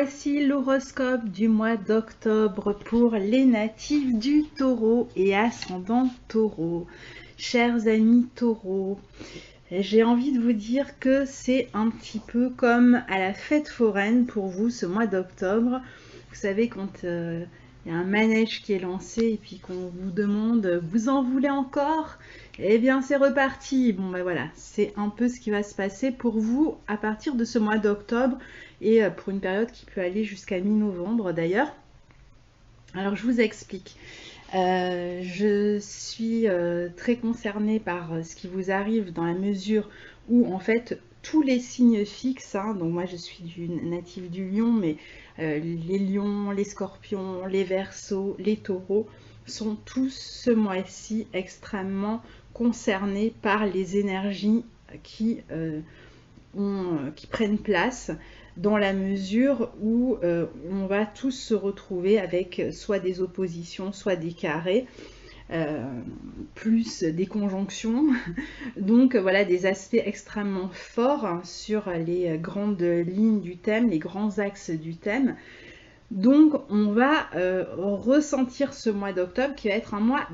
Voici l'horoscope du mois d'octobre pour les natifs du Taureau et ascendant Taureau. Chers amis Taureau, j'ai envie de vous dire que c'est un petit peu comme à la fête foraine pour vous ce mois d'octobre. Vous savez, quand il y a un manège qui est lancé et puis qu'on vous demande « vous en voulez encore ?» Eh bien c'est reparti. Bon ben voilà, c'est un peu ce qui va se passer pour vous à partir de ce mois d'octobre et pour une période qui peut aller jusqu'à mi-novembre d'ailleurs. Alors je vous explique. Je suis très concernée par ce qui vous arrive dans la mesure où en fait tous les signes fixes, donc moi je suis native du Lion, mais les lions, les scorpions, les verseaux, les taureaux sont tous ce mois-ci extrêmement concernés par les énergies qui prennent place, dans la mesure où on va tous se retrouver avec soit des oppositions, soit des carrés, plus des conjonctions. Donc voilà, des aspects extrêmement forts sur les grandes lignes du thème, les grands axes du thème. Donc on va ressentir ce mois d'octobre qui va être un mois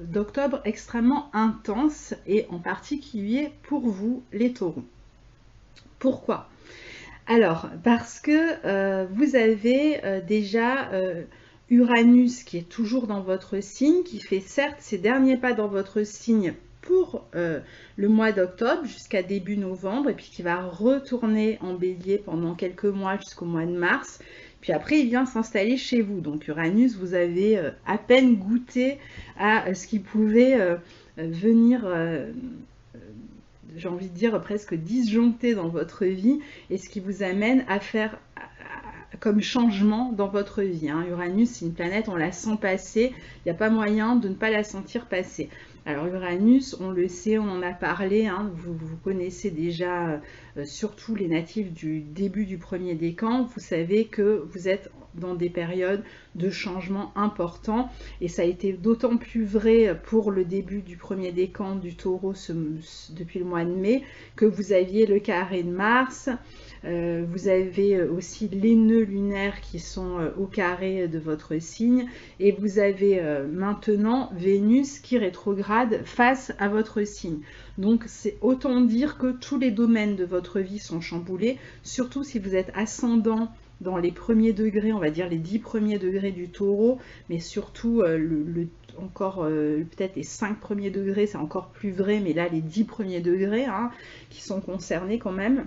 d'octobre extrêmement intense et en particulier pour vous les taureaux. Pourquoi ? Alors, parce que vous avez déjà Uranus qui est toujours dans votre signe, qui fait certes ses derniers pas dans votre signe pour le mois d'octobre jusqu'à début novembre, et puis qui va retourner en bélier pendant quelques mois jusqu'au mois de mars. Puis après, il vient s'installer chez vous. Donc Uranus, vous avez à peine goûté à ce qui pouvait venir... j'ai envie de dire presque disjoncté dans votre vie et ce qui vous amène à faire comme changement dans votre vie. Uranus, c'est une planète, on la sent passer, il n'y a pas moyen de ne pas la sentir passer. Alors Uranus, on le sait, on en a parlé, vous connaissez déjà surtout les natifs du début du premier décan, vous savez que vous êtes dans des périodes de changement importants et ça a été d'autant plus vrai pour le début du premier décan du Taureau depuis le mois de mai que vous aviez le carré de Mars, vous avez aussi les nœuds lunaires qui sont au carré de votre signe et vous avez maintenant Vénus qui rétrograde face à votre signe. Donc c'est autant dire que tous les domaines de votre vie sont chamboulés, surtout si vous êtes ascendant dans les premiers degrés, on va dire les 10 premiers degrés du Taureau, mais surtout peut-être les 5 premiers degrés, c'est encore plus vrai, mais là les 10 premiers degrés qui sont concernés quand même.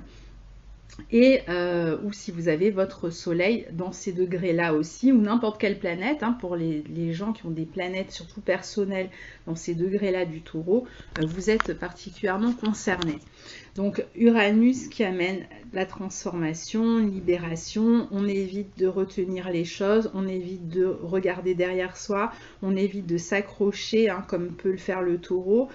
Et ou si vous avez votre soleil dans ces degrés-là aussi, ou n'importe quelle planète, pour les gens qui ont des planètes surtout personnelles dans ces degrés-là du Taureau, vous êtes particulièrement concernés. Donc Uranus qui amène la transformation, une libération, on évite de retenir les choses, on évite de regarder derrière soi, on évite de s'accrocher comme peut le faire le Taureau,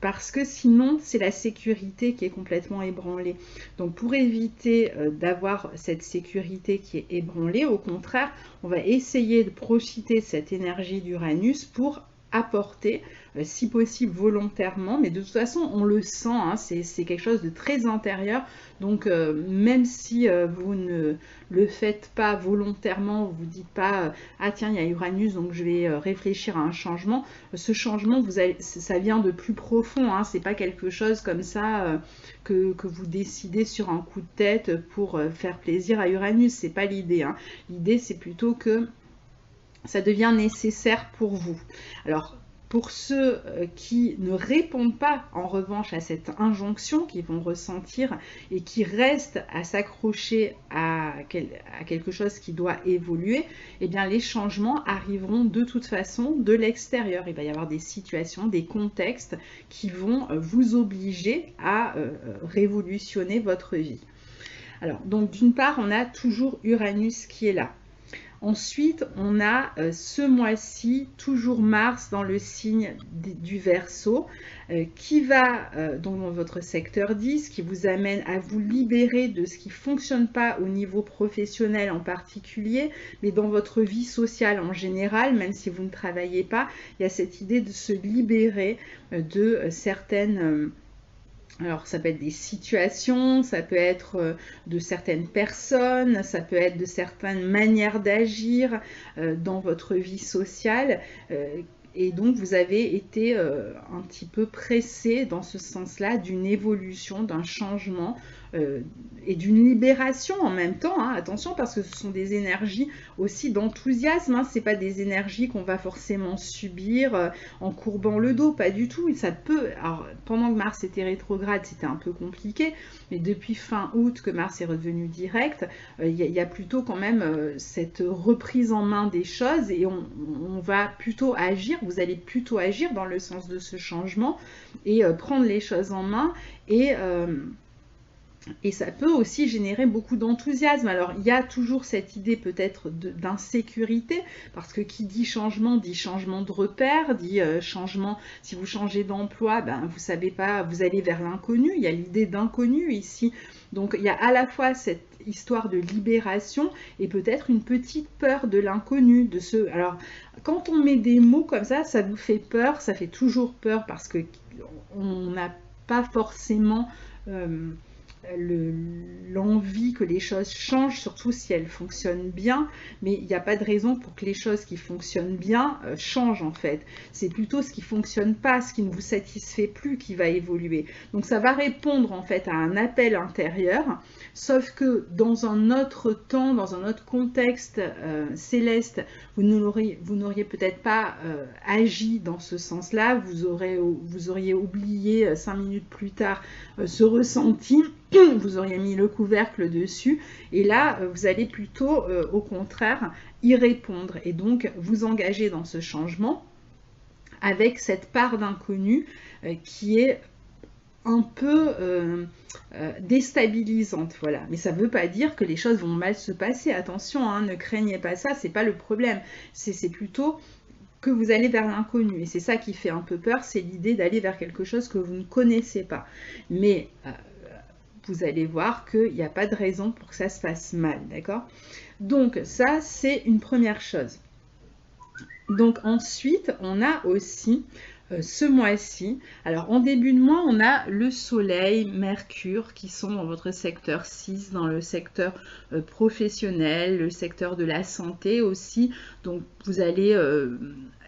parce que sinon c'est la sécurité qui est complètement ébranlée. Donc pour éviter d'avoir cette sécurité qui est ébranlée, au contraire, on va essayer de profiter de cette énergie d'Uranus pour apporter, si possible volontairement, mais de toute façon on le sent, c'est quelque chose de très intérieur, donc même si vous ne le faites pas volontairement, vous ne dites pas ah tiens il y a Uranus donc je vais réfléchir à un changement, ce changement ça vient de plus profond, c'est pas quelque chose comme ça que vous décidez sur un coup de tête pour faire plaisir à Uranus, c'est pas l'idée, l'idée c'est plutôt que ça devient nécessaire pour vous. Alors, pour ceux qui ne répondent pas en revanche à cette injonction qu'ils vont ressentir et qui restent à s'accrocher à quelque chose qui doit évoluer, eh bien les changements arriveront de toute façon de l'extérieur. Il va y avoir des situations, des contextes qui vont vous obliger à révolutionner votre vie. Alors, donc d'une part, on a toujours Uranus qui est là. Ensuite, on a ce mois-ci toujours Mars dans le signe du Verseau qui va dans votre secteur 10, qui vous amène à vous libérer de ce qui ne fonctionne pas au niveau professionnel en particulier, mais dans votre vie sociale en général, même si vous ne travaillez pas, il y a cette idée de se libérer de certaines Alors ça peut être des situations, ça peut être de certaines personnes, ça peut être de certaines manières d'agir dans votre vie sociale. Et donc vous avez été un petit peu pressé dans ce sens-là d'une évolution, d'un changement et d'une libération en même temps. Hein. Attention, parce que ce sont des énergies aussi d'enthousiasme. Hein. Ce n'est pas des énergies qu'on va forcément subir en courbant le dos, pas du tout. Et ça peut. Alors, pendant que Mars était rétrograde, c'était un peu compliqué, mais depuis fin août que Mars est redevenu direct, y a plutôt quand même cette reprise en main des choses et on va plutôt agir. Vous allez plutôt agir dans le sens de ce changement et prendre les choses en main et ça peut aussi générer beaucoup d'enthousiasme. Alors, il y a toujours cette idée peut-être d'insécurité, parce que qui dit changement de repère, dit changement, si vous changez d'emploi, ben, vous savez pas, vous allez vers l'inconnu, il y a l'idée d'inconnu ici. Donc, il y a à la fois cette histoire de libération et peut-être une petite peur de l'inconnu, de ce... Alors, quand on met des mots comme ça vous fait peur, ça fait toujours peur parce que on n'a pas forcément... l'envie que les choses changent, surtout si elles fonctionnent bien, mais il n'y a pas de raison pour que les choses qui fonctionnent bien changent en fait. C'est plutôt ce qui ne fonctionne pas, ce qui ne vous satisfait plus qui va évoluer. Donc ça va répondre en fait à un appel intérieur, sauf que dans un autre temps, dans un autre contexte céleste, vous n'auriez peut-être pas agi dans ce sens-là, vous auriez oublié 5 minutes plus tard ce ressenti, vous auriez mis le couvercle dessus et là vous allez plutôt au contraire y répondre et donc vous engager dans ce changement avec cette part d'inconnu qui est un peu déstabilisante, voilà. Mais ça ne veut pas dire que les choses vont mal se passer, attention, hein, ne craignez pas ça, c'est pas le problème, c'est plutôt que vous allez vers l'inconnu. Et c'est ça qui fait un peu peur, c'est l'idée d'aller vers quelque chose que vous ne connaissez pas. Mais vous allez voir qu'il n'y a pas de raison pour que ça se passe mal, d'accord? Donc ça, c'est une première chose. Donc ensuite, on a aussi ce mois-ci, alors en début de mois, on a le Soleil, Mercure qui sont dans votre secteur 6, dans le secteur professionnel, le secteur de la santé aussi. Donc vous allez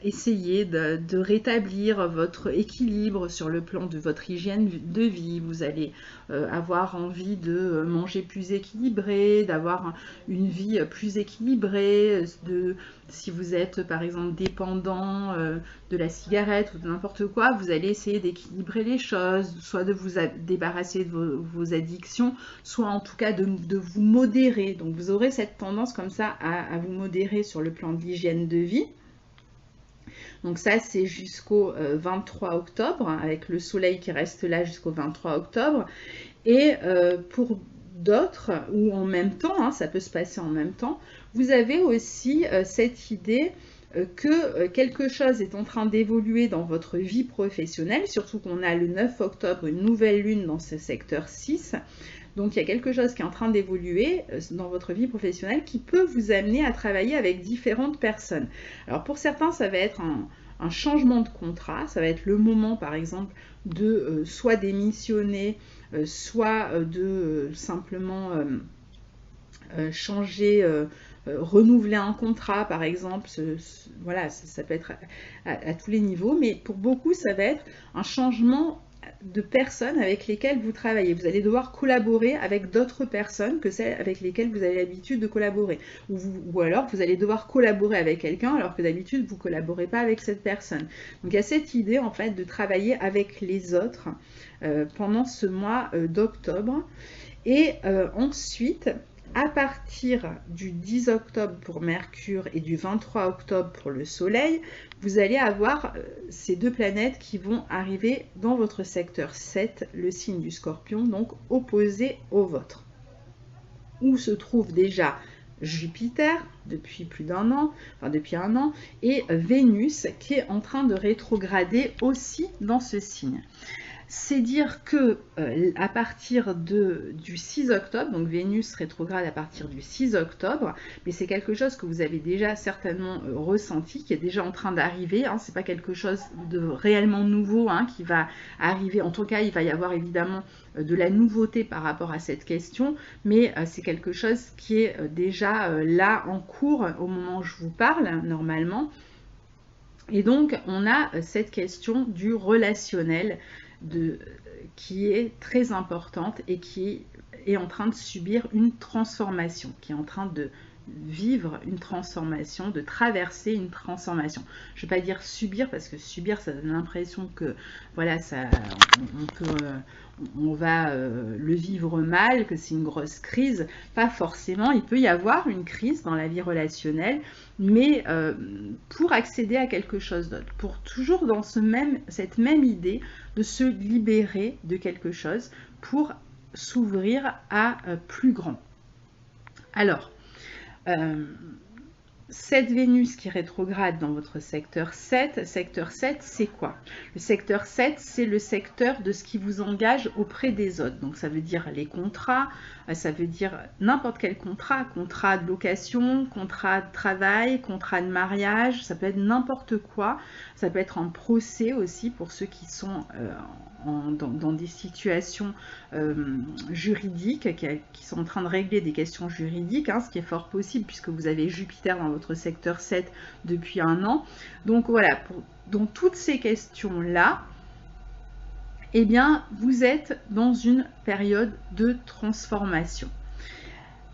essayer de rétablir votre équilibre sur le plan de votre hygiène de vie. Vous allez avoir envie de manger plus équilibré, d'avoir une vie plus équilibrée, si vous êtes par exemple dépendant de la cigarette ou de n'importe quoi, vous allez essayer d'équilibrer les choses, soit de vous débarrasser de vos addictions, soit en tout cas de vous modérer. Donc vous aurez cette tendance comme ça à vous modérer sur le plan de l'hygiène de vie. Donc ça, c'est jusqu'au 23 octobre, avec le soleil qui reste là jusqu'au 23 octobre. Et pour d'autres, ou en même temps, hein, ça peut se passer en même temps, vous avez aussi cette idée que quelque chose est en train d'évoluer dans votre vie professionnelle, surtout qu'on a le 9 octobre une nouvelle lune dans ce secteur 6. Donc il y a quelque chose qui est en train d'évoluer dans votre vie professionnelle qui peut vous amener à travailler avec différentes personnes. Alors pour certains, ça va être un changement de contrat, ça va être le moment par exemple de soit démissionner, soit de simplement changer, renouveler un contrat par exemple, voilà, ça peut être à tous les niveaux, mais pour beaucoup ça va être un changement de personnes avec lesquelles vous travaillez. Vous allez devoir collaborer avec d'autres personnes que celles avec lesquelles vous avez l'habitude de collaborer. Ou alors vous allez devoir collaborer avec quelqu'un alors que d'habitude vous ne collaborez pas avec cette personne. Donc il y a cette idée en fait de travailler avec les autres pendant ce mois d'octobre. Et ensuite, à partir du 10 octobre pour Mercure et du 23 octobre pour le Soleil, vous allez avoir ces deux planètes qui vont arriver dans votre secteur 7, le signe du Scorpion, donc opposé au vôtre. Où se trouve déjà Jupiter depuis plus d'un an, enfin depuis un an, et Vénus qui est en train de rétrograder aussi dans ce signe. c'est dire que à partir du 6 octobre, donc Vénus rétrograde à partir du 6 octobre, mais c'est quelque chose que vous avez déjà certainement ressenti, qui est déjà en train d'arriver, hein, c'est pas quelque chose de réellement nouveau hein, qui va arriver, en tout cas il va y avoir évidemment de la nouveauté par rapport à cette question, mais c'est quelque chose qui est déjà là en cours au moment où je vous parle, normalement. Et donc on a cette question du relationnel, qui est très importante et qui est en train de subir une transformation, qui est en train de vivre une transformation, de traverser une transformation. Je ne vais pas dire subir, parce que subir, ça donne l'impression que voilà, on va le vivre mal, que c'est une grosse crise. Pas forcément, il peut y avoir une crise dans la vie relationnelle, mais pour accéder à quelque chose d'autre, pour toujours dans cette même idée de se libérer de quelque chose pour s'ouvrir à plus grand. Alors, cette Vénus qui rétrograde dans votre secteur 7, c'est quoi? Le secteur 7, c'est le secteur de ce qui vous engage auprès des autres. Donc ça veut dire les contrats, ça veut dire n'importe quel contrat, contrat de location, contrat de travail, contrat de mariage, ça peut être n'importe quoi. Ça peut être un procès aussi pour ceux qui sont dans des situations juridiques, qui sont en train de régler des questions juridiques, hein, ce qui est fort possible puisque vous avez Jupiter dans votre secteur 7 depuis 1 an. Donc voilà, dans toutes ces questions-là, eh bien, vous êtes dans une période de transformation.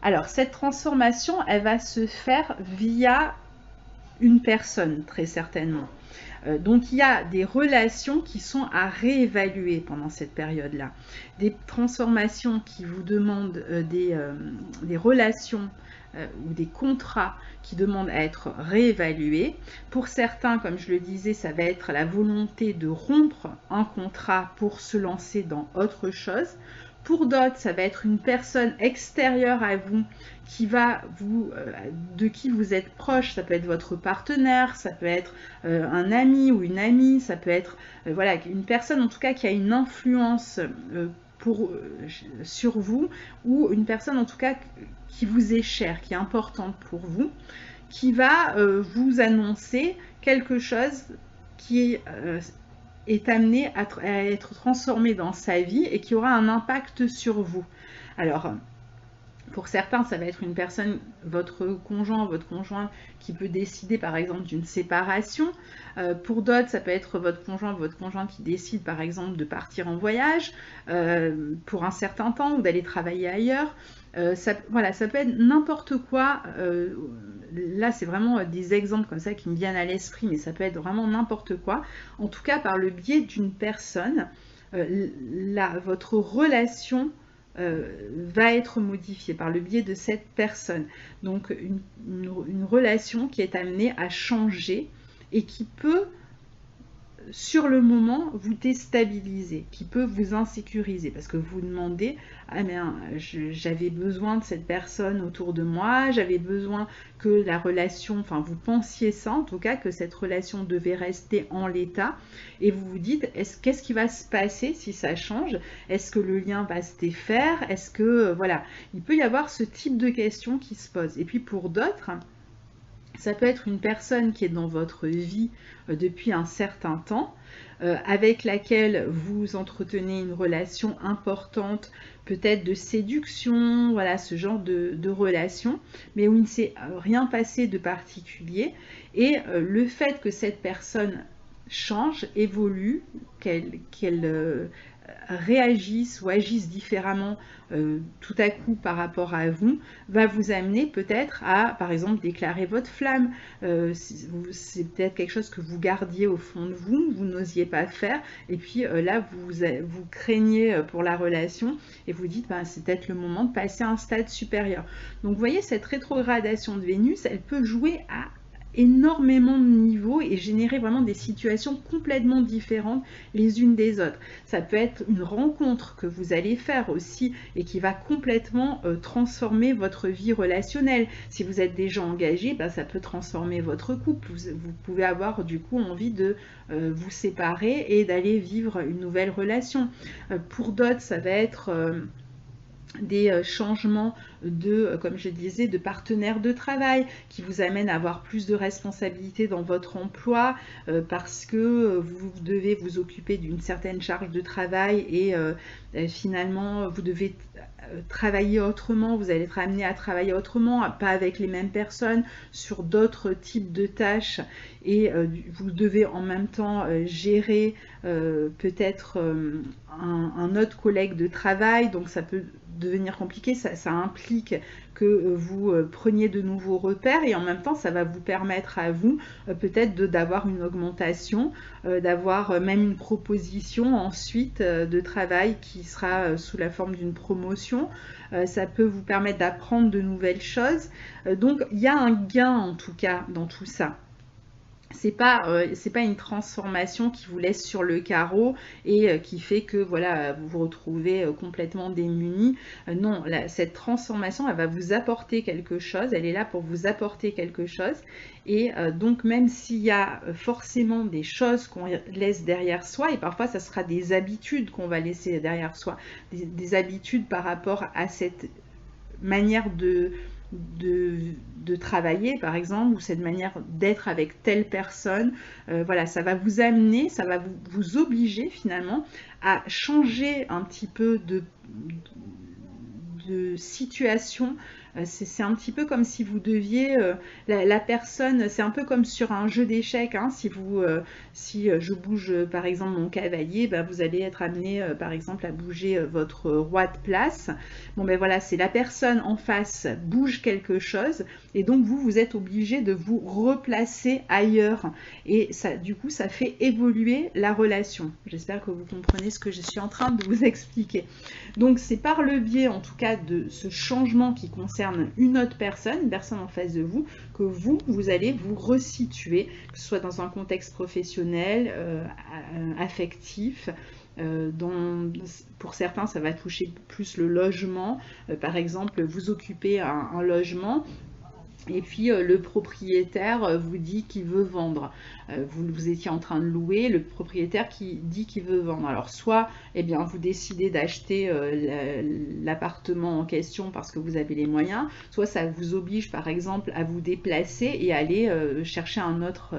Alors, cette transformation, elle va se faire via une personne, très certainement. Donc il y a des relations qui sont à réévaluer pendant cette période-là. Des transformations qui vous demandent des relations ou des contrats qui demandent à être réévalués. Pour certains, comme je le disais, ça va être la volonté de rompre un contrat pour se lancer dans autre chose. Pour d'autres, ça va être une personne extérieure à vous de qui vous êtes proche. Ça peut être votre partenaire, ça peut être un ami ou une amie, ça peut être voilà, une personne en tout cas qui a une influence sur vous, ou une personne en tout cas qui vous est chère, qui est importante pour vous, qui va vous annoncer quelque chose qui est amené à être transformé dans sa vie et qui aura un impact sur vous. Alors, pour certains, ça va être une personne, votre conjoint, votre conjointe, qui peut décider par exemple d'une séparation. Pour d'autres, ça peut être votre conjoint, votre conjointe qui décide par exemple de partir en voyage pour un certain temps ou d'aller travailler ailleurs. Voilà, ça peut être n'importe quoi. Là, c'est vraiment des exemples comme ça qui me viennent à l'esprit, mais ça peut être vraiment n'importe quoi. En tout cas, par le biais d'une personne, votre relation va être modifiée par le biais de cette personne. Donc, une relation qui est amenée à changer et qui peut, sur le moment, vous déstabiliser, qui peut vous insécuriser, parce que vous vous demandez « Ah mais j'avais besoin de cette personne autour de moi, j'avais besoin que la relation, enfin vous pensiez ça en tout cas, que cette relation devait rester en l'état, et vous vous dites « Qu'est-ce qui va se passer si ça change? Est-ce que le lien va se défaire? Est-ce que... » Voilà, il peut y avoir ce type de questions qui se posent. Et puis pour d'autres, ça peut être une personne qui est dans votre vie depuis un certain temps, avec laquelle vous entretenez une relation importante, peut-être de séduction, voilà, ce genre de relation, mais où il ne s'est rien passé de particulier. Et le fait que cette personne change, évolue, qu'elle réagissent ou agissent différemment tout à coup par rapport à vous, va vous amener peut-être à, par exemple, déclarer votre flamme. C'est peut-être quelque chose que vous gardiez au fond de vous, vous n'osiez pas faire, et puis là, vous craignez pour la relation, et vous dites, ben, c'est peut-être le moment de passer à un stade supérieur. Donc, vous voyez, cette rétrogradation de Vénus, elle peut jouer à énormément de niveaux et générer vraiment des situations complètement différentes les unes des autres. Ça peut être une rencontre que vous allez faire aussi et qui va complètement transformer votre vie relationnelle. Si vous êtes déjà engagé, ben, ça peut transformer votre couple. Vous pouvez avoir du coup envie de vous séparer et d'aller vivre une nouvelle relation. Pour d'autres, ça va être des changements de, comme je disais, de partenaires de travail qui vous amènent à avoir plus de responsabilités dans votre emploi parce que vous devez vous occuper d'une certaine charge de travail et finalement vous devez travailler autrement, vous allez être amené à travailler autrement, pas avec les mêmes personnes, sur d'autres types de tâches et vous devez en même temps gérer peut-être un autre collègue de travail, donc ça peut devenir compliqué, ça implique que vous preniez de nouveaux repères et en même temps ça va vous permettre à vous peut-être d'avoir une augmentation, d'avoir même une proposition ensuite de travail qui sera sous la forme d'une promotion. Ça peut vous permettre d'apprendre de nouvelles choses. Donc il y a un gain en tout cas dans tout ça. C'est pas une transformation qui vous laisse sur le carreau et qui fait que voilà, vous vous retrouvez complètement démuni. Non, cette transformation, elle va vous apporter quelque chose, elle est là pour vous apporter quelque chose. Et donc même s'il y a forcément des choses qu'on laisse derrière soi, et parfois ça sera des habitudes qu'on va laisser derrière soi, des habitudes par rapport à cette manière de travailler par exemple, ou cette manière d'être avec telle personne, voilà, ça va vous amener, ça va vous obliger finalement à changer un petit peu de situation. C'est un petit peu comme si vous deviez, la personne, c'est un peu comme sur un jeu d'échecs, hein, si je bouge par exemple mon cavalier, ben, vous allez être amené par exemple à bouger votre roi de place. Bon ben voilà, c'est la personne en face bouge quelque chose et donc vous êtes obligé de vous replacer ailleurs et ça, du coup ça fait évoluer la relation. J'espère que vous comprenez ce que je suis en train de vous expliquer. Donc c'est par le biais en tout cas de ce changement qui concerne une autre personne, une personne en face de vous, que vous allez vous resituer, que ce soit dans un contexte professionnel, affectif. Pour certains, ça va toucher plus le logement. Par exemple, vous occupez un logement. Et puis le propriétaire vous dit qu'il veut vendre. Vous étiez en train de louer, le propriétaire qui dit qu'il veut vendre. Alors soit eh bien, vous décidez d'acheter l'appartement en question parce que vous avez les moyens, soit ça vous oblige par exemple à vous déplacer et aller chercher un autre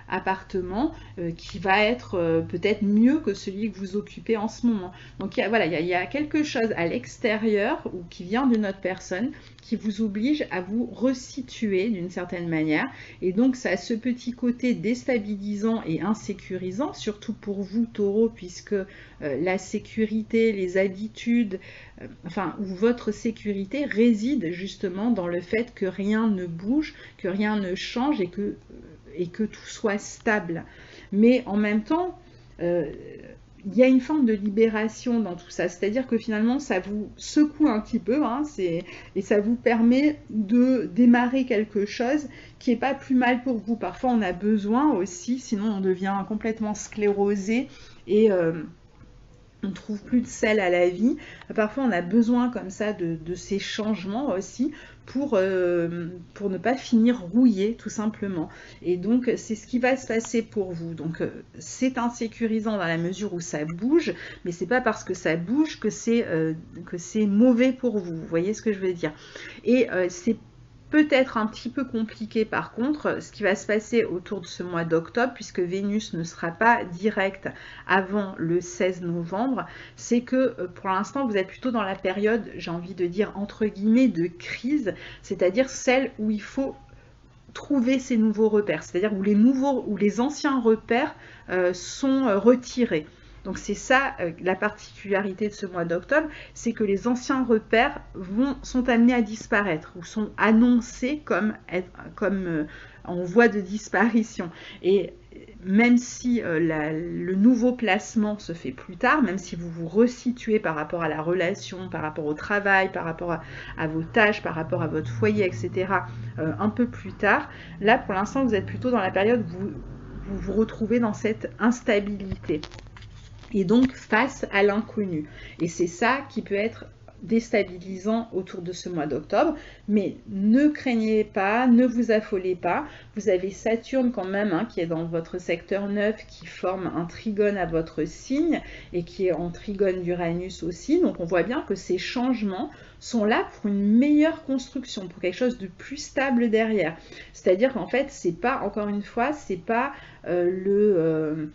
appartement qui va être peut-être mieux que celui que vous occupez en ce moment. Donc voilà, il y a quelque chose à l'extérieur ou qui vient d'une autre personne qui vous oblige à vous resituer d'une certaine manière. Et donc, ça a ce petit côté déstabilisant et insécurisant, surtout pour vous, Taureau, puisque la sécurité, les habitudes, enfin, où votre sécurité réside justement dans le fait que rien ne bouge, que rien ne change et que tout soit stable. Mais en même temps, il y a une forme de libération dans tout ça, c'est-à-dire que finalement ça vous secoue un petit peu hein, et ça vous permet de démarrer quelque chose qui n'est pas plus mal pour vous. Parfois on a besoin aussi, sinon on devient complètement sclérosé et on ne trouve plus de sel à la vie. Parfois on a besoin comme ça de ces changements aussi pour ne pas finir rouillé tout simplement. Et donc c'est ce qui va se passer pour vous. Donc c'est insécurisant dans la mesure où ça bouge, mais c'est pas parce que ça bouge que c'est mauvais pour vous. Vous voyez ce que je veux dire? Et c'est peut-être un petit peu compliqué par contre ce qui va se passer autour de ce mois d'octobre, puisque Vénus ne sera pas directe avant le 16 novembre, c'est que pour l'instant vous êtes plutôt dans la période, j'ai envie de dire entre guillemets, de crise, c'est-à-dire celle où il faut trouver ces nouveaux repères, c'est-à-dire où les anciens repères sont retirés. Donc c'est ça la particularité de ce mois d'octobre, c'est que les anciens repères sont amenés à disparaître ou sont annoncés comme en voie de disparition. Et même si le nouveau placement se fait plus tard, même si vous vous resituez par rapport à la relation, par rapport au travail, par rapport à vos tâches, par rapport à votre foyer, etc., un peu plus tard, là pour l'instant vous êtes plutôt dans la période où vous vous retrouvez dans cette instabilité et donc face à l'inconnu. Et c'est ça qui peut être déstabilisant autour de ce mois d'octobre, mais ne craignez pas, ne vous affolez pas, vous avez Saturne quand même qui est dans votre secteur 9, qui forme un trigone à votre signe et qui est en trigone d'Uranus aussi, donc on voit bien que ces changements sont là pour une meilleure construction, pour quelque chose de plus stable derrière. C'est-à-dire qu'en fait, c'est pas, encore une fois, c'est pas le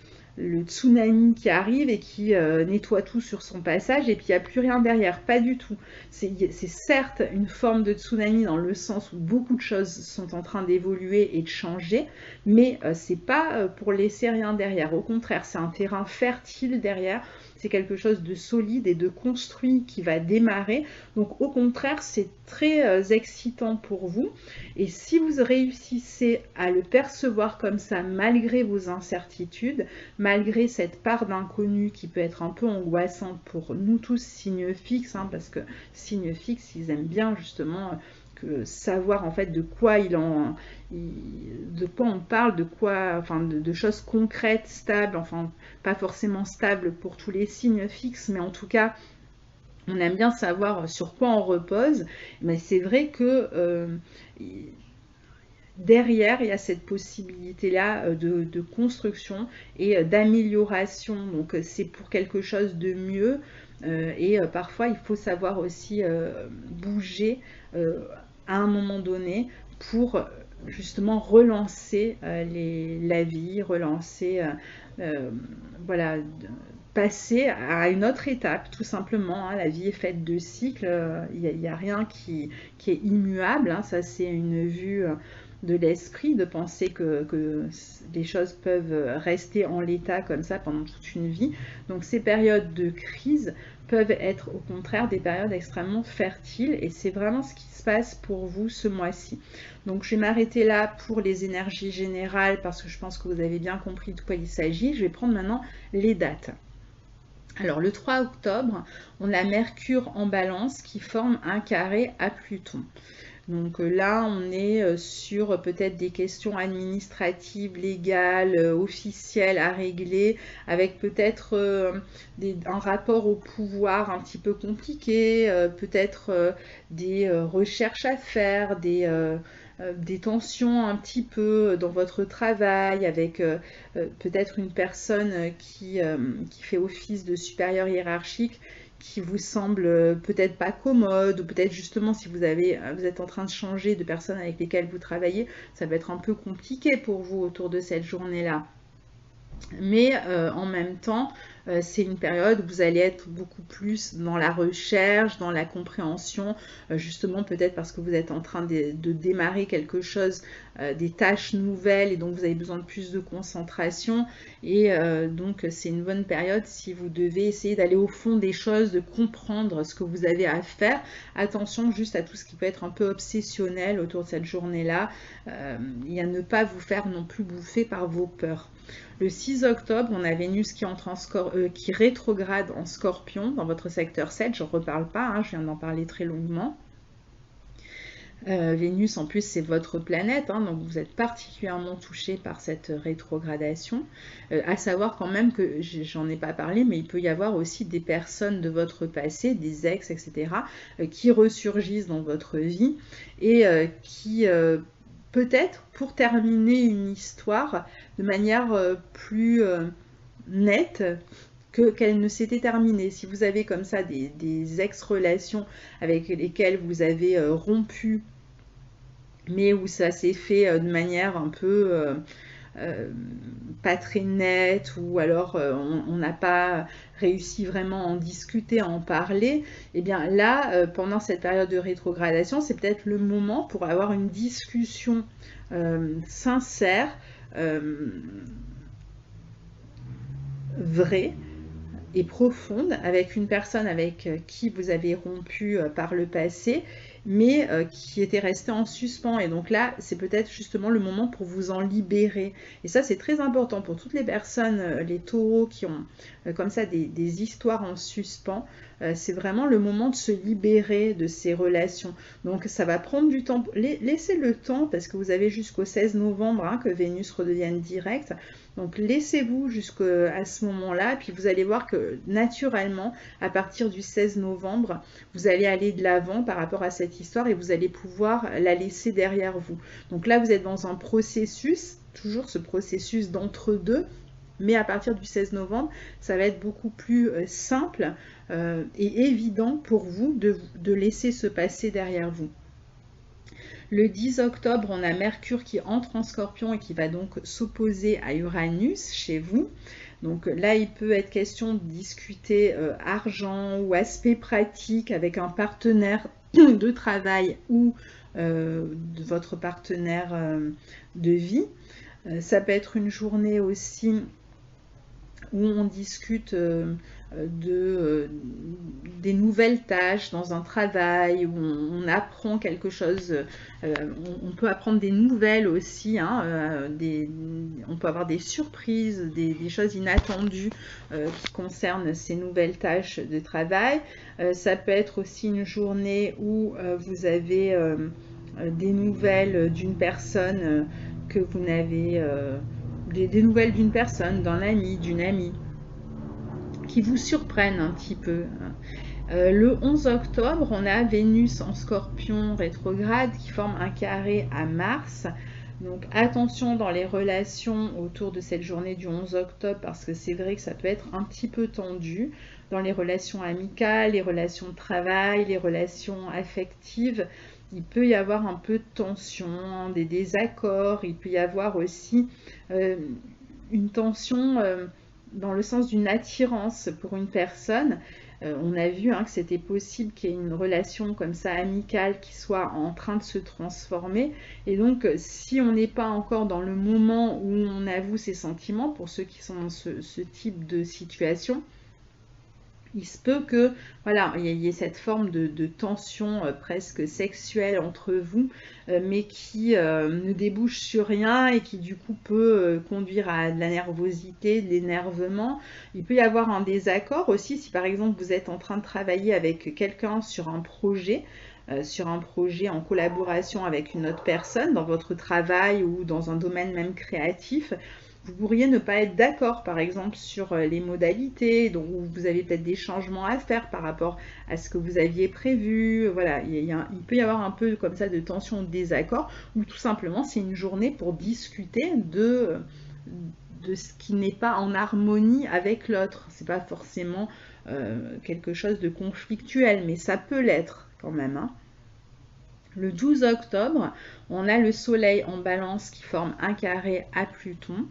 tsunami qui arrive et qui nettoie tout sur son passage et puis il n'y a plus rien derrière, pas du tout. C'est certes une forme de tsunami dans le sens où beaucoup de choses sont en train d'évoluer et de changer, mais c'est pas pour laisser rien derrière. Au contraire, c'est un terrain fertile derrière, c'est quelque chose de solide et de construit qui va démarrer. Donc au contraire, c'est très excitant pour vous. Et si vous réussissez à le percevoir comme ça, malgré vos incertitudes, malgré cette part d'inconnu qui peut être un peu angoissante pour nous tous, signes fixes, parce que signes fixes, ils aiment bien justement savoir en fait de quoi on parle, de choses concrètes, stables, enfin pas forcément stables pour tous les signes fixes, mais en tout cas on aime bien savoir sur quoi on repose. Mais c'est vrai que derrière, il y a cette possibilité-là de construction et d'amélioration. Donc, c'est pour quelque chose de mieux. Et parfois, il faut savoir aussi bouger à un moment donné pour justement relancer la vie, relancer, voilà, passer à une autre étape, tout simplement. La vie est faite de cycles, il n'y a rien qui est immuable. Ça, c'est une vue de l'esprit, de penser que les choses peuvent rester en l'état comme ça pendant toute une vie. Donc ces périodes de crise peuvent être au contraire des périodes extrêmement fertiles et c'est vraiment ce qui se passe pour vous ce mois-ci. Donc je vais m'arrêter là pour les énergies générales parce que je pense que vous avez bien compris de quoi il s'agit. Je vais prendre maintenant les dates. Alors le 3 octobre, on a Mercure en Balance qui forme un carré à Pluton. Donc là, on est sur peut-être des questions administratives, légales, officielles à régler, avec peut-être un rapport au pouvoir un petit peu compliqué, peut-être des recherches à faire, des tensions un petit peu dans votre travail, avec peut-être une personne qui fait office de supérieur hiérarchique, qui vous semble peut-être pas commode, ou peut-être justement si vous êtes en train de changer de personnes avec lesquelles vous travaillez, ça va être un peu compliqué pour vous autour de cette journée-là. Mais en même temps, c'est une période où vous allez être beaucoup plus dans la recherche, dans la compréhension, justement peut-être parce que vous êtes en train de démarrer quelque chose, des tâches nouvelles, et donc vous avez besoin de plus de concentration. Et donc c'est une bonne période si vous devez essayer d'aller au fond des choses, de comprendre ce que vous avez à faire. Attention juste à tout ce qui peut être un peu obsessionnel autour de cette journée-là, et à ne pas vous faire non plus bouffer par vos peurs. Le 6 octobre, on a Vénus qui rétrograde en Scorpion dans votre secteur 7. Je ne reparle pas, je viens d'en parler très longuement. Vénus, en plus, c'est votre planète, donc vous êtes particulièrement touché par cette rétrogradation. À savoir quand même que, j'en ai pas parlé, mais il peut y avoir aussi des personnes de votre passé, des ex, etc., qui ressurgissent dans votre vie et qui... peut-être pour terminer une histoire de manière plus nette qu'elle ne s'était terminée. Si vous avez comme ça des ex-relations avec lesquelles vous avez rompu, mais où ça s'est fait de manière un peu pas très nette, ou alors on n'a pas réussi vraiment à en discuter, à en parler, et bien là, pendant cette période de rétrogradation, c'est peut-être le moment pour avoir une discussion sincère, vraie, et profonde avec une personne avec qui vous avez rompu par le passé, mais qui était restée en suspens. Et donc là, c'est peut-être justement le moment pour vous en libérer. Et ça, c'est très important pour toutes les personnes, les taureaux qui ont comme ça des histoires en suspens. C'est vraiment le moment de se libérer de ces relations. Donc ça va prendre du temps. Laissez le temps, parce que vous avez jusqu'au 16 novembre hein, que Vénus redevienne directe. Donc laissez-vous jusqu'à ce moment-là, puis vous allez voir que naturellement, à partir du 16 novembre, vous allez aller de l'avant par rapport à cette histoire et vous allez pouvoir la laisser derrière vous. Donc là, vous êtes dans un processus, toujours ce processus d'entre-deux, mais à partir du 16 novembre, ça va être beaucoup plus simple et évident pour vous de laisser se passer derrière vous. Le 10 octobre, on a Mercure qui entre en Scorpion et qui va donc s'opposer à Uranus chez vous. Donc là, il peut être question de discuter argent ou aspect pratique avec un partenaire de travail ou de votre partenaire de vie. Ça peut être une journée aussi où on discute des nouvelles tâches dans un travail, où on apprend quelque chose, on peut apprendre des nouvelles aussi, hein, on peut avoir des surprises, des choses inattendues qui concernent ces nouvelles tâches de travail. Ça peut être aussi une journée où vous avez des nouvelles d'une personne que vous n'avez... des nouvelles d'une personne, d'un ami, d'une amie, qui vous surprennent un petit peu. Le 11 octobre, on a Vénus en Scorpion rétrograde qui forme un carré à Mars. Donc attention dans les relations autour de cette journée du 11 octobre parce que c'est vrai que ça peut être un petit peu tendu dans les relations amicales, les relations de travail, les relations affectives. Il peut y avoir un peu de tension, des désaccords, il peut y avoir aussi une tension dans le sens d'une attirance pour une personne. On a vu hein, que c'était possible qu'il y ait une relation comme ça amicale qui soit en train de se transformer. Et donc, si on n'est pas encore dans le moment où on avoue ses sentiments, pour ceux qui sont dans ce type de situation, il se peut que voilà, il y ait cette forme de tension presque sexuelle entre vous, mais qui ne débouche sur rien et qui du coup peut conduire à de la nervosité, de l'énervement. Il peut y avoir un désaccord aussi si par exemple vous êtes en train de travailler avec quelqu'un sur un projet en collaboration avec une autre personne dans votre travail ou dans un domaine même créatif. Vous pourriez ne pas être d'accord, par exemple, sur les modalités, donc vous avez peut-être des changements à faire par rapport à ce que vous aviez prévu. Voilà, il peut y avoir un peu comme ça de tension, de désaccord, ou tout simplement c'est une journée pour discuter de ce qui n'est pas en harmonie avec l'autre. C'est pas forcément quelque chose de conflictuel, mais ça peut l'être quand même, hein. Le 12 octobre, on a le Soleil en Balance qui forme un carré à Pluton.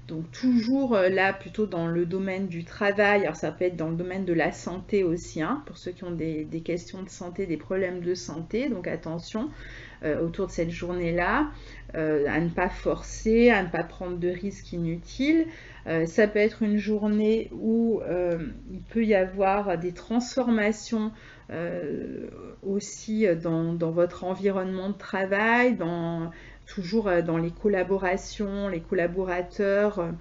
Donc toujours là, plutôt dans le domaine du travail. Alors ça peut être dans le domaine de la santé aussi, hein, pour ceux qui ont des questions de santé, des problèmes de santé. Donc attention autour de cette journée-là, à ne pas forcer, à ne pas prendre de risques inutiles. Ça peut être une journée où il peut y avoir des transformations aussi dans votre environnement de travail, toujours dans les collaborations, les collaborateurs.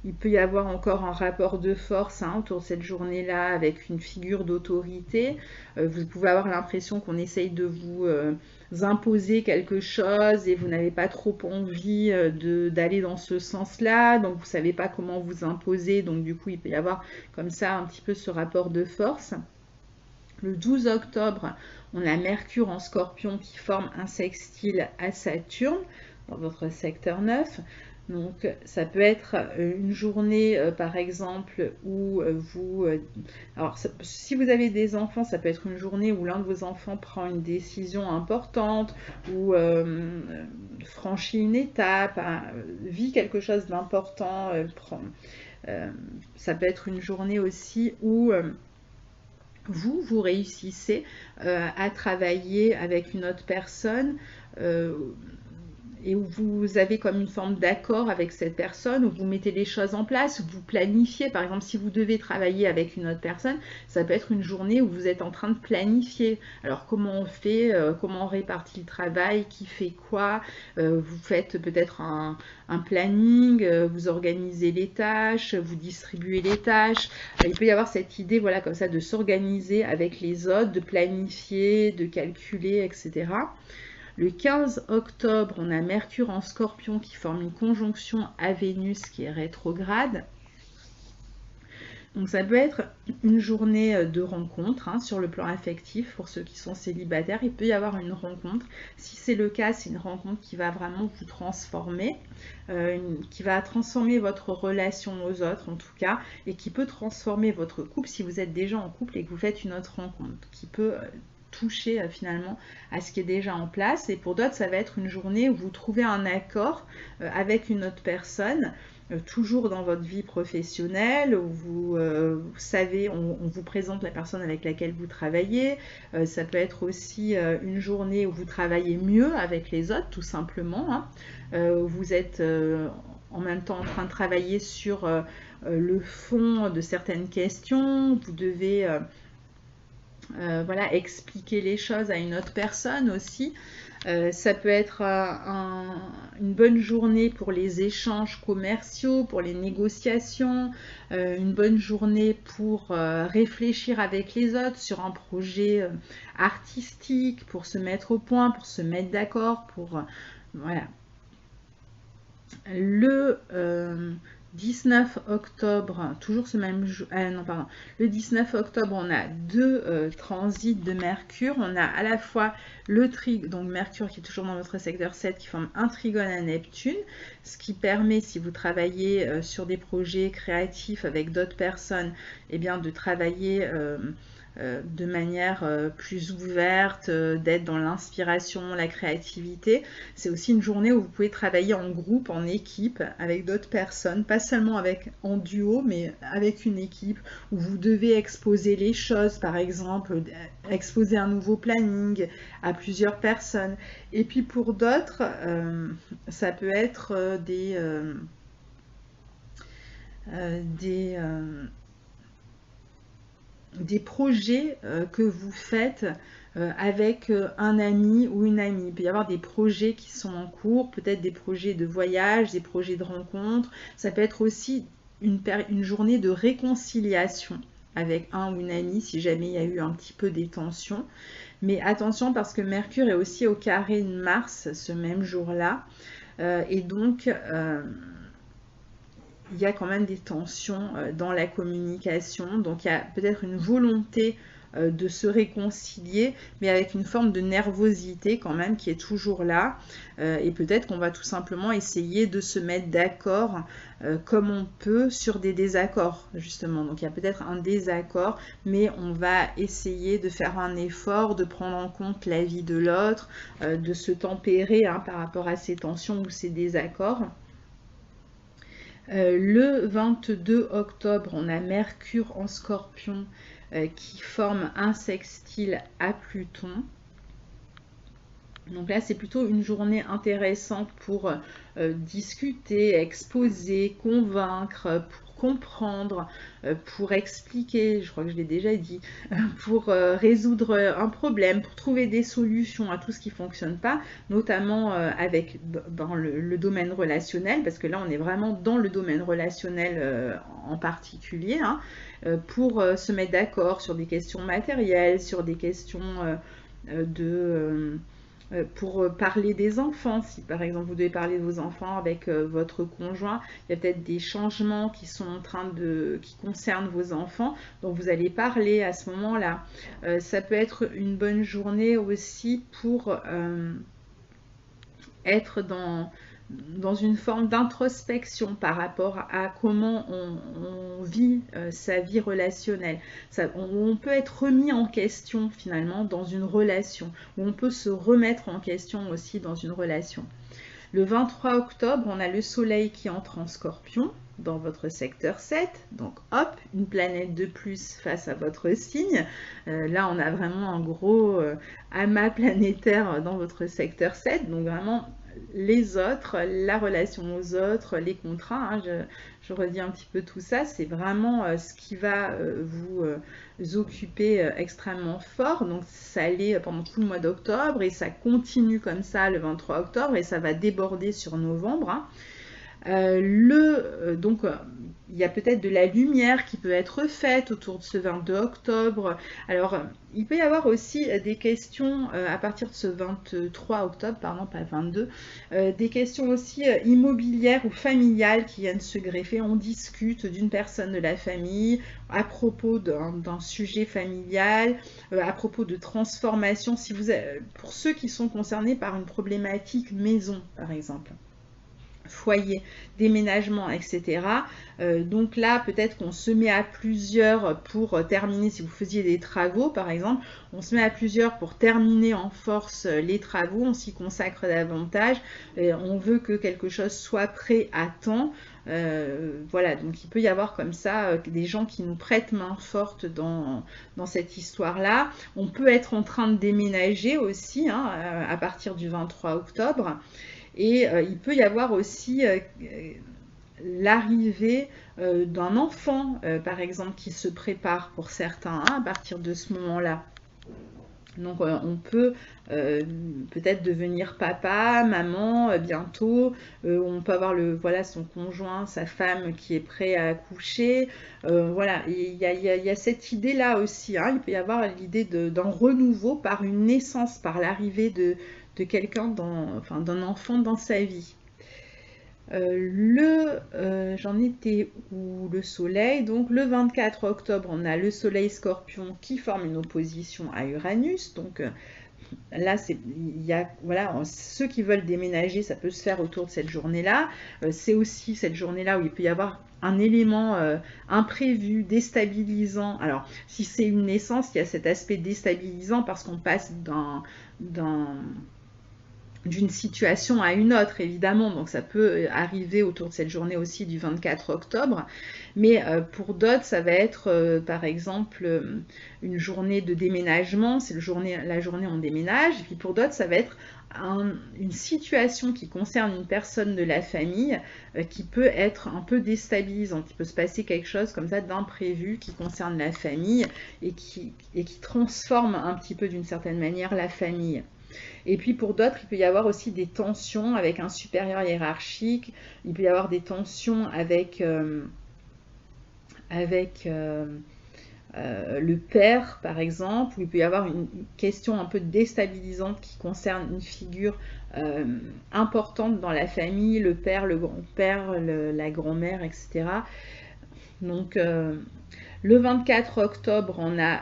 Il peut y avoir encore un rapport de force hein, autour de cette journée-là avec une figure d'autorité. Vous pouvez avoir l'impression qu'on essaye de vous imposer quelque chose et vous n'avez pas trop envie d'aller dans ce sens-là, donc vous ne savez pas comment vous imposer, donc du coup il peut y avoir comme ça un petit peu ce rapport de force. Le 12 octobre, on a Mercure en Scorpion qui forme un sextile à Saturne dans votre secteur 9. Donc ça peut être une journée par exemple où alors si vous avez des enfants, ça peut être une journée où l'un de vos enfants prend une décision importante ou franchit une étape, vit quelque chose d'important. Ça peut être une journée aussi où vous réussissez à travailler avec une autre personne et où vous avez comme une forme d'accord avec cette personne, où vous mettez les choses en place, où vous planifiez. Par exemple, si vous devez travailler avec une autre personne, ça peut être une journée où vous êtes en train de planifier. Alors, comment on fait, comment on répartit le travail, qui fait quoi, vous faites peut-être un planning, vous organisez les tâches, vous distribuez les tâches. Il peut y avoir cette idée, voilà, comme ça, de s'organiser avec les autres, de planifier, de calculer, etc. Le 15 octobre, on a Mercure en Scorpion qui forme une conjonction à Vénus qui est rétrograde. Donc ça peut être une journée de rencontre hein, sur le plan affectif pour ceux qui sont célibataires. Il peut y avoir une rencontre. Si c'est le cas, c'est une rencontre qui va vraiment vous transformer, qui va transformer votre relation aux autres en tout cas, et qui peut transformer votre couple si vous êtes déjà en couple et que vous faites une autre rencontre, qui peut toucher finalement à ce qui est déjà en place. Et pour d'autres, ça va être une journée où vous trouvez un accord avec une autre personne, toujours dans votre vie professionnelle, où vous savez, on vous présente la personne avec laquelle vous travaillez. Ça peut être aussi une journée où vous travaillez mieux avec les autres, tout simplement. Hein. Vous êtes en même temps en train de travailler sur le fond de certaines questions. Vous devez voilà, expliquer les choses à une autre personne aussi. Ça peut être une bonne journée pour les échanges commerciaux, pour les négociations, une bonne journée pour réfléchir avec les autres sur un projet artistique, pour se mettre au point, pour se mettre d'accord, pour voilà. Le 19 octobre, toujours ce même jour, non pardon, le 19 octobre, on a deux transits de Mercure. On a à la fois le donc Mercure qui est toujours dans votre secteur 7 qui forme un trigone à Neptune, ce qui permet, si vous travaillez sur des projets créatifs avec d'autres personnes, eh bien de travailler de manière plus ouverte, d'être dans l'inspiration, la créativité. C'est aussi une journée où vous pouvez travailler en groupe, en équipe, avec d'autres personnes, pas seulement en duo, mais avec une équipe où vous devez exposer les choses, par exemple, exposer un nouveau planning à plusieurs personnes. Et puis pour d'autres, ça peut être des projets que vous faites avec un ami ou une amie. Il peut y avoir des projets qui sont en cours, peut-être des projets de voyage, des projets de rencontre. Ça peut être aussi une journée de réconciliation avec un ou une amie si jamais il y a eu un petit peu des tensions. Mais attention parce que Mercure est aussi au carré de Mars ce même jour-là. Et donc il y a quand même des tensions dans la communication, donc il y a peut-être une volonté de se réconcilier, mais avec une forme de nervosité quand même qui est toujours là, et peut-être qu'on va tout simplement essayer de se mettre d'accord comme on peut sur des désaccords justement. Donc il y a peut-être un désaccord, mais on va essayer de faire un effort, de prendre en compte l'avis de l'autre, de se tempérer hein, par rapport à ces tensions ou ces désaccords. Le 22 octobre, on a Mercure en Scorpion qui forme un sextile à Pluton. Donc là, c'est plutôt une journée intéressante pour discuter, exposer, convaincre, pour comprendre, pour expliquer, je crois que je l'ai déjà dit, pour résoudre un problème, pour trouver des solutions à tout ce qui ne fonctionne pas, notamment dans le domaine relationnel, parce que là, on est vraiment dans le domaine relationnel en particulier, hein, pour se mettre d'accord sur des questions matérielles, sur des questions pour parler des enfants, si par exemple vous devez parler de vos enfants avec votre conjoint, il y a peut-être des changements qui concernent vos enfants, donc vous allez parler à ce moment-là. Ça peut être une bonne journée aussi pour être dans une forme d'introspection par rapport à comment on vit sa vie relationnelle. On peut être remis en question finalement dans une relation, ou on peut se remettre en question aussi dans une relation. Le 23 octobre, on a le soleil qui entre en Scorpion dans votre secteur 7, donc hop, une planète de plus face à votre signe. Là, on a vraiment un gros amas planétaire dans votre secteur 7, donc vraiment les autres, la relation aux autres, les contrats, hein, je redis un petit peu tout ça, c'est vraiment ce qui va vous occuper extrêmement fort. Donc ça allait pendant tout le mois d'octobre et ça continue comme ça le 23 octobre et ça va déborder sur novembre, hein. Donc, il y a peut-être de la lumière qui peut être faite autour de ce 22 octobre. Alors, il peut y avoir aussi des questions à partir de ce 23 octobre, pardon, pas 22, des questions aussi immobilières ou familiales qui viennent se greffer. On discute d'une personne de la famille à propos d'un sujet familial, à propos de transformation. Si vous pour ceux qui sont concernés par une problématique maison, par exemple, foyer, déménagement, etc. Donc là, peut-être qu'on se met à plusieurs pour terminer, si vous faisiez des travaux par exemple, on se met à plusieurs pour terminer en force les travaux, on s'y consacre davantage, on veut que quelque chose soit prêt à temps. Voilà, donc il peut y avoir comme ça des gens qui nous prêtent main forte dans cette histoire-là. On peut être en train de déménager aussi, hein, à partir du 23 octobre. Et il peut y avoir aussi l'arrivée d'un enfant, par exemple, qui se prépare pour certains, hein, à partir de ce moment-là. Donc on peut peut-être devenir papa, maman bientôt, on peut avoir voilà, son conjoint, sa femme qui est prêt à accoucher. Voilà, il y a cette idée-là aussi, hein. Il peut y avoir l'idée d'un renouveau par une naissance, par l'arrivée de quelqu'un, enfin d'un enfant dans sa vie. J'en étais où le soleil, donc le 24 octobre, on a le soleil scorpion qui forme une opposition à Uranus, donc là, voilà, ceux qui veulent déménager, ça peut se faire autour de cette journée-là. C'est aussi cette journée-là où il peut y avoir un élément imprévu, déstabilisant. Alors, si c'est une naissance, il y a cet aspect déstabilisant parce qu'on passe d'une situation à une autre, évidemment, donc ça peut arriver autour de cette journée aussi du 24 octobre, mais pour d'autres, ça va être par exemple une journée de déménagement, c'est la journée où on déménage, et puis pour d'autres, ça va être une situation qui concerne une personne de la famille qui peut être un peu déstabilisante, il peut se passer quelque chose comme ça d'imprévu qui concerne la famille et qui transforme un petit peu d'une certaine manière la famille. Et puis pour d'autres, il peut y avoir aussi des tensions avec un supérieur hiérarchique, il peut y avoir des tensions avec le père, par exemple, ou il peut y avoir une question un peu déstabilisante qui concerne une figure importante dans la famille, le père, le grand-père, la grand-mère, etc. Donc le 24 octobre, on a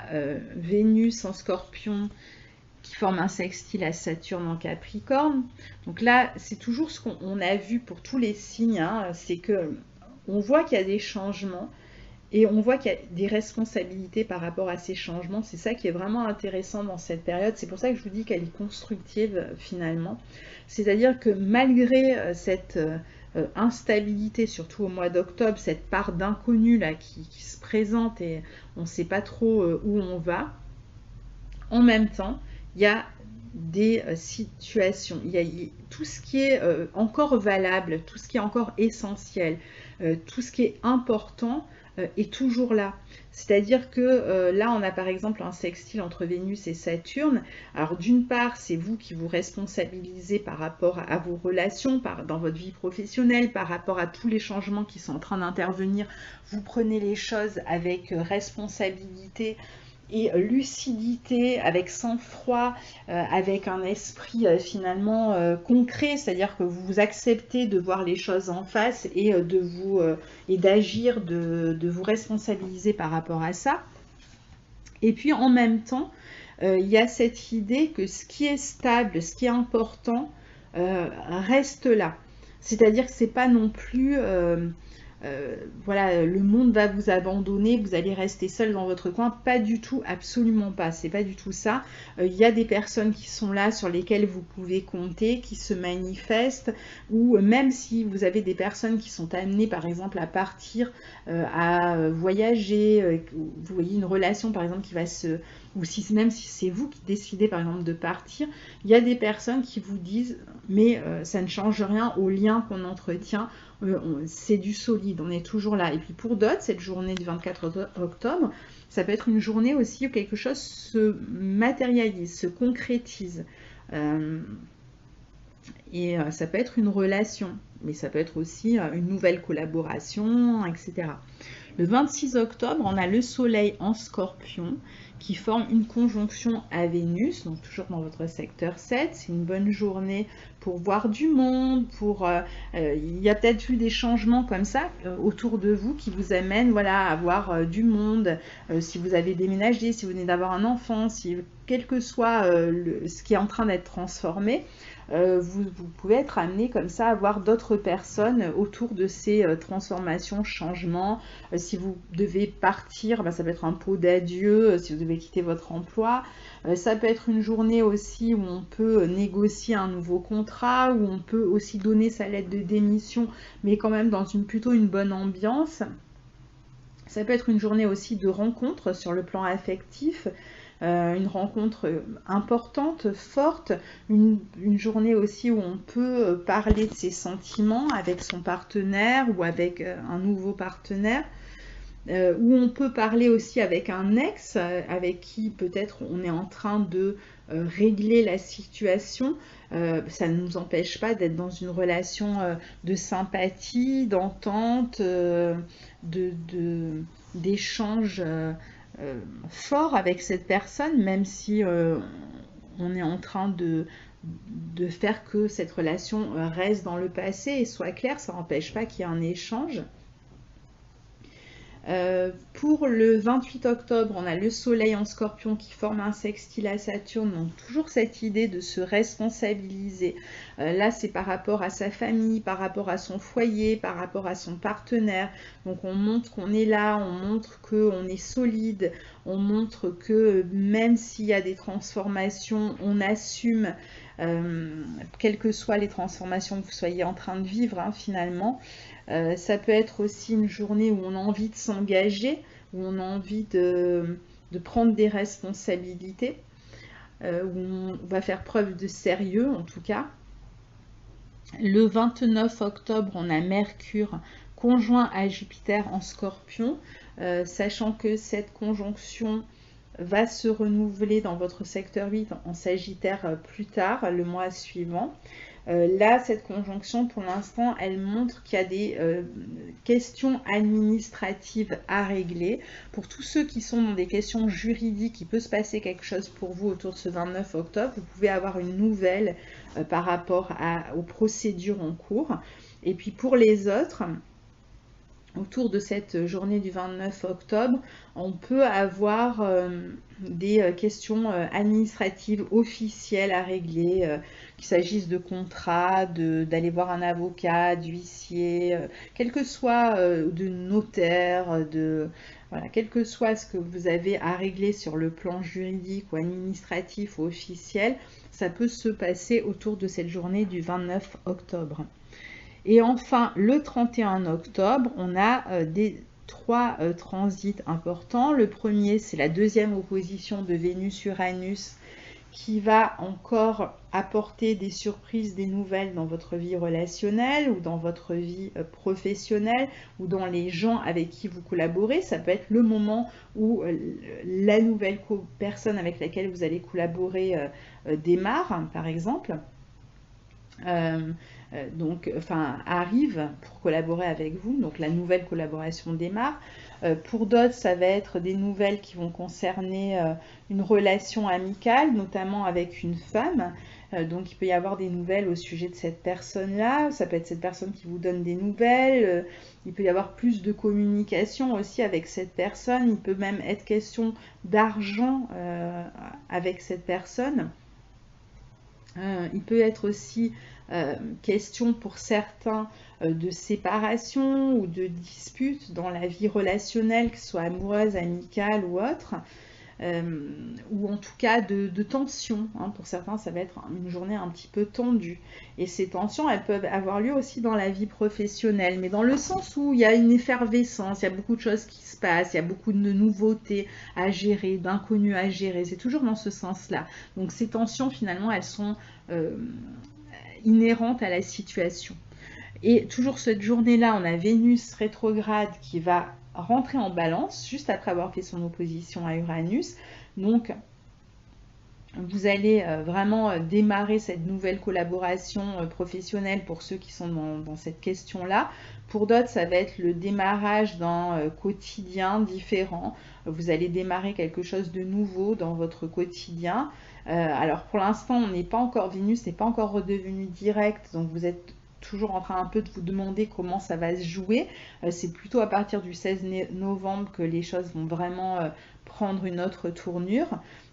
Vénus en Scorpion qui forme un sextile à Saturne en Capricorne. Donc là, c'est toujours ce qu'on a vu pour tous les signes, hein, c'est que on voit qu'il y a des changements et on voit qu'il y a des responsabilités par rapport à ces changements. C'est ça qui est vraiment intéressant dans cette période. C'est pour ça que je vous dis qu'elle est constructive finalement. C'est-à-dire que malgré cette instabilité, surtout au mois d'octobre, cette part d'inconnu là qui se présente et on ne sait pas trop où on va, en même temps, il y a des situations, il y a tout ce qui est encore valable, tout ce qui est encore essentiel, tout ce qui est important est toujours là. C'est-à-dire que là, on a par exemple un sextile entre Vénus et Saturne. Alors d'une part, c'est vous qui vous responsabilisez par rapport à vos relations, dans votre vie professionnelle, par rapport à tous les changements qui sont en train d'intervenir. Vous prenez les choses avec responsabilité et lucidité, avec sang-froid, avec un esprit finalement concret, c'est-à-dire que vous acceptez de voir les choses en face et d'agir, de vous responsabiliser par rapport à ça. Et puis en même temps, il y a cette idée que ce qui est stable, ce qui est important, reste là. C'est-à-dire que c'est pas non plus voilà, le monde va vous abandonner, vous allez rester seul dans votre coin. Pas du tout, absolument pas, c'est pas du tout ça. Il y a des personnes qui sont là, sur lesquelles vous pouvez compter, qui se manifestent, ou même si vous avez des personnes qui sont amenées par exemple à partir, à voyager, vous voyez une relation par exemple qui va se... ou si, même si c'est vous qui décidez par exemple de partir, il y a des personnes qui vous disent mais ça ne change rien au lien qu'on entretient, c'est du solide, on est toujours là. Et puis pour d'autres, cette journée du 24 octobre, ça peut être une journée aussi où quelque chose se matérialise, se concrétise. Ça peut être une relation, mais ça peut être aussi une nouvelle collaboration, etc. Le 26 octobre, on a le soleil en scorpion qui forme une conjonction à Vénus, donc toujours dans votre secteur 7. C'est une bonne journée pour voir du monde, il y a peut-être eu des changements comme ça autour de vous qui vous amènent, voilà, à voir du monde. Si vous avez déménagé, si vous venez d'avoir un enfant, quel que soit ce qui est en train d'être transformé, vous pouvez être amené comme ça à voir d'autres personnes autour de ces transformations, changements. Si vous devez partir, ça peut être un pot d'adieu, si vous devez quitter votre emploi. Ça peut être une journée aussi où on peut négocier un nouveau contrat, où on peut aussi donner sa lettre de démission, mais quand même dans plutôt une bonne ambiance. Ça peut être une journée aussi de rencontre sur le plan affectif. Une rencontre importante, forte, une journée aussi où on peut parler de ses sentiments avec son partenaire ou avec un nouveau partenaire, où on peut parler aussi avec un ex, avec qui peut-être on est en train de régler la situation. Ça ne nous empêche pas d'être dans une relation de sympathie, d'entente, d'échange fort avec cette personne, même si on est en train de faire que cette relation reste dans le passé et soit claire, ça n'empêche pas qu'il y ait un échange. Pour le 28 octobre, on a le soleil en scorpion qui forme un sextile à Saturne, donc toujours cette idée de se responsabiliser. Là, c'est par rapport à sa famille, par rapport à son foyer, par rapport à son partenaire. Donc on montre qu'on est là, on montre qu'on est solide, on montre que même s'il y a des transformations, on assume, quelles que soient les transformations que vous soyez en train de vivre, finalement. Ça peut être aussi une journée où on a envie de s'engager, où on a envie de prendre des responsabilités, où on va faire preuve de sérieux en tout cas. Le 29 octobre, on a Mercure conjoint à Jupiter en Scorpion, sachant que cette conjonction va se renouveler dans votre secteur 8 en Sagittaire plus tard, le mois suivant. Là, cette conjonction, pour l'instant, elle montre qu'il y a des questions administratives à régler. Pour tous ceux qui sont dans des questions juridiques, il peut se passer quelque chose pour vous autour de ce 29 octobre. Vous pouvez avoir une nouvelle par rapport aux procédures en cours. Et puis pour les autres, autour de cette journée du 29 octobre, on peut avoir des questions administratives officielles à régler, qu'il s'agisse de contrats, d'aller voir un avocat, d'huissier, quel que soit de notaire, voilà, quel que soit ce que vous avez à régler sur le plan juridique ou administratif ou officiel, ça peut se passer autour de cette journée du 29 octobre. Et enfin, le 31 octobre, on a trois transits importants. Le premier, c'est la deuxième opposition de Vénus-Uranus qui va encore apporter des surprises, des nouvelles dans votre vie relationnelle ou dans votre vie professionnelle ou dans les gens avec qui vous collaborez. Ça peut être le moment où la nouvelle personne avec laquelle vous allez collaborer démarre, par exemple. Arrive pour collaborer avec vous, donc la nouvelle collaboration démarre. Pour d'autres, ça va être des nouvelles qui vont concerner une relation amicale, notamment avec une femme. Donc il peut y avoir des nouvelles au sujet de cette personne-là, ça peut être cette personne qui vous donne des nouvelles, il peut y avoir plus de communication aussi avec cette personne, il peut même être question d'argent avec cette personne. Il peut être aussi question pour certains de séparation ou de dispute dans la vie relationnelle, que ce soit amoureuse, amicale ou autre. Ou en tout cas de tension. Hein. Pour certains, ça va être une journée un petit peu tendue. Et ces tensions, elles peuvent avoir lieu aussi dans la vie professionnelle, mais dans le sens où il y a une effervescence, il y a beaucoup de choses qui se passent, il y a beaucoup de nouveautés à gérer, d'inconnus à gérer. C'est toujours dans ce sens-là. Donc ces tensions, finalement, elles sont inhérentes à la situation. Et toujours cette journée-là, on a Vénus rétrograde qui va rentrer en balance juste après avoir fait son opposition à Uranus. Donc, vous allez vraiment démarrer cette nouvelle collaboration professionnelle pour ceux qui sont dans cette question-là. Pour d'autres, ça va être le démarrage d'un quotidien différent. Vous allez démarrer quelque chose de nouveau dans votre quotidien. Alors, pour l'instant, on n'est pas encore, Vénus n'est pas encore redevenu direct, donc vous êtes toujours en train un peu de vous demander comment ça va se jouer. C'est plutôt à partir du 16 novembre que les choses vont vraiment prendre une autre tournure.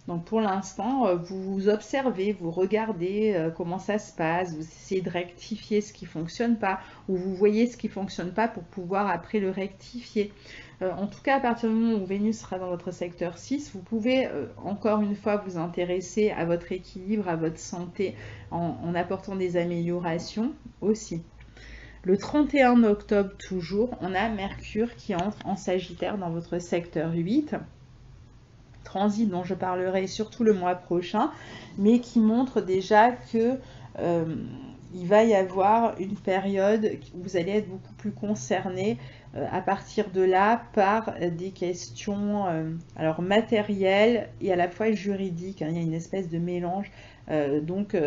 Donc pour l'instant, vous observez, vous regardez comment ça se passe, vous essayez de rectifier ce qui ne fonctionne pas, ou vous voyez ce qui ne fonctionne pas pour pouvoir après le rectifier. En tout cas, à partir du moment où Vénus sera dans votre secteur 6, vous pouvez encore une fois vous intéresser à votre équilibre, à votre santé, en apportant des améliorations aussi. Le 31 octobre toujours, on a Mercure qui entre en Sagittaire dans votre secteur 8. Transit dont je parlerai surtout le mois prochain, mais qui montre déjà que il va y avoir une période où vous allez être beaucoup plus concerné à partir de là par des questions alors matérielles et à la fois juridiques. Hein, il y a une espèce de mélange. Donc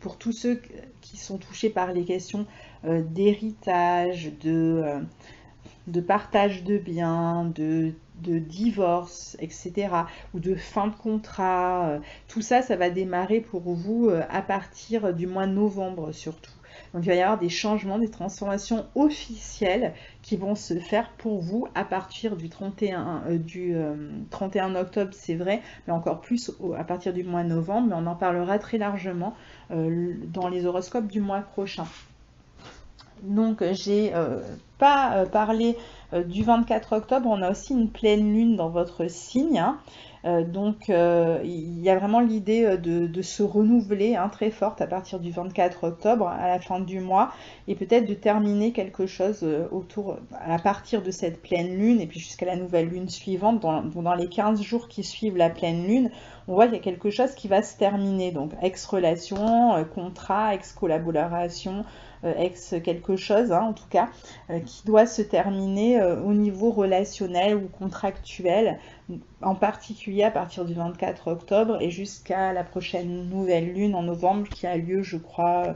pour tous ceux qui sont touchés par les questions d'héritage, de partage de biens, de divorce, etc., ou de fin de contrat, tout ça, ça va démarrer pour vous à partir du mois de novembre surtout. Donc il va y avoir des changements, des transformations officielles qui vont se faire pour vous à partir du 31 octobre, c'est vrai, mais encore plus à partir du mois de novembre, mais on en parlera très largement dans les horoscopes du mois prochain. Donc j'ai pas parlé du 24 octobre, on a aussi une pleine lune dans votre signe. Hein. Donc il y a vraiment l'idée de se renouveler très forte à partir du 24 octobre à la fin du mois et peut-être de terminer quelque chose à partir de cette pleine lune et puis jusqu'à la nouvelle lune suivante, dans les 15 jours qui suivent la pleine lune, on voit qu'il y a quelque chose qui va se terminer, donc ex-relation, contrat, ex-collaboration, ex quelque chose en tout cas, qui doit se terminer au niveau relationnel ou contractuel, en particulier à partir du 24 octobre et jusqu'à la prochaine nouvelle lune en novembre qui a lieu je crois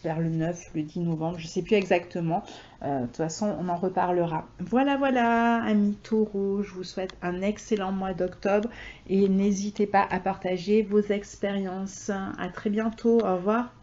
vers le 9, le 10 novembre, je ne sais plus exactement. De toute façon, on en reparlera. Voilà, amis taureaux, je vous souhaite un excellent mois d'octobre et n'hésitez pas à partager vos expériences. À très bientôt, au revoir.